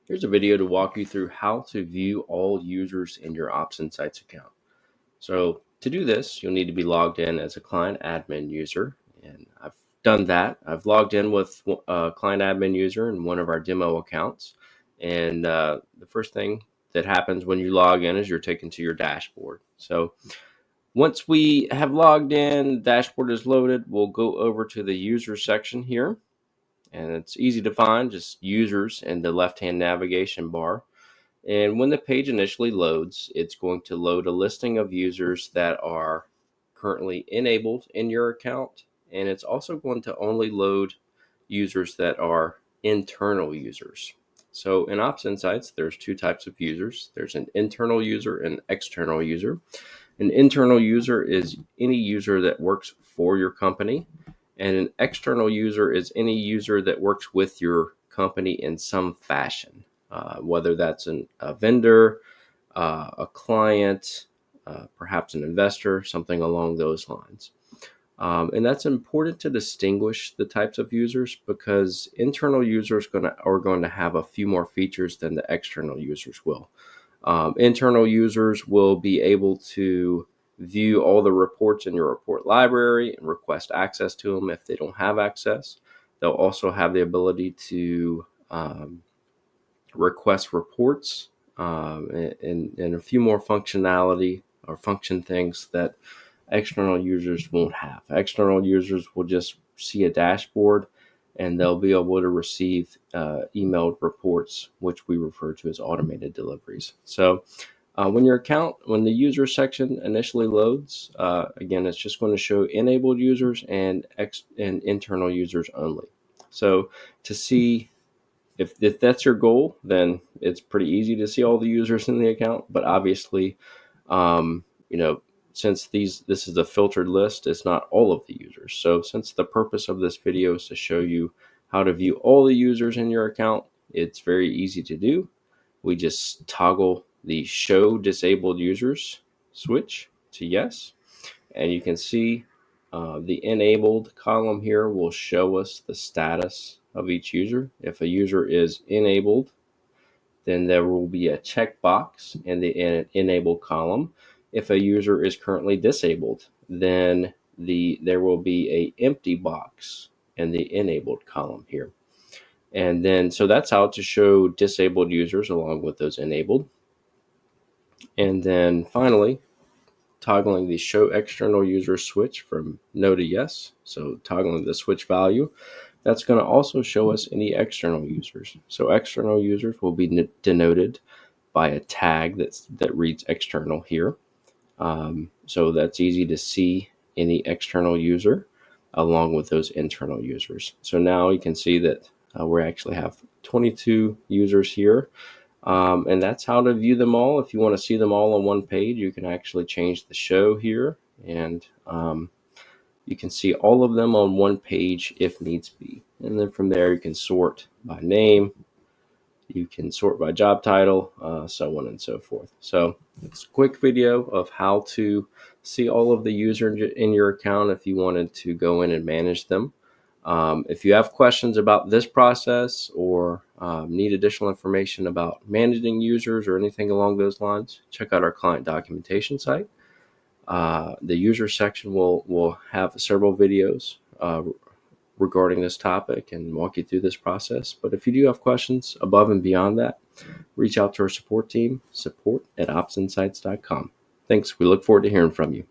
Here's a video to walk you through how to view all users in your Ops Insights account. So to do this, you'll need to be logged in as a client admin user. And I've done that. I've logged in with a client admin user in one of our demo accounts. And the first thing that happens when you log in is you're taken to your dashboard. So once we have logged in, dashboard is loaded, we'll go over to the user section here. And it's easy to find, just users in the left-hand navigation bar. And when the page initially loads, it's going to load a listing of users that are currently enabled in your account. And it's also going to only load users that are internal users. So in Ops Insights, there's two types of users. There's an internal user and external user. An internal user is any user that works for your company. And an external user is any user that works with your company in some fashion, whether that's a vendor, a client, perhaps an investor, something along those lines. And that's important to distinguish the types of users because internal users are going to have a few more features than the external users will. Internal users will be able to view all the reports in your report library and request access to them if they don't have access. They'll also have the ability to request reports and a few more functionality or function things that external users won't have. External users will just see a dashboard and they'll be able to receive emailed reports, which we refer to as automated deliveries. So when the user section initially loads, again, it's just going to show enabled users and internal users only. So to see if that's your goal, then it's pretty easy to see all the users in the account. But obviously, since this is a filtered list, it's not all of the users. So since the purpose of this video is to show you how to view all the users in your account, it's very easy to do. We just toggle the show disabled users switch to yes, and you can see the enabled column here will show us the status of each user. If a user is enabled, then there will be a checkbox in the enable column. If a user is currently disabled, then there will be a empty box in the enabled column here. And then, so that's how to show disabled users along with those enabled. And then finally, toggling the show external user switch from no to yes. So toggling the switch value, that's going to also show us any external users. So external users will be denoted by a tag that reads external here. So that's easy to see any external user along with those internal users. So now you can see that we actually have 22 users here. And that's how to view them all. If you want to see them all on one page, you can actually change the show here, and you can see all of them on one page if needs be. And then from there, you can sort by name, you can sort by job title, so on and so forth. So it's a quick video of how to see all of the users in your account if you wanted to go in and manage them. If you have questions about this process or need additional information about managing users or anything along those lines, check out our client documentation site. The user section will have several videos regarding this topic and walk you through this process. But if you do have questions above and beyond that, reach out to our support team, support@opsinsights.com. Thanks. We look forward to hearing from you.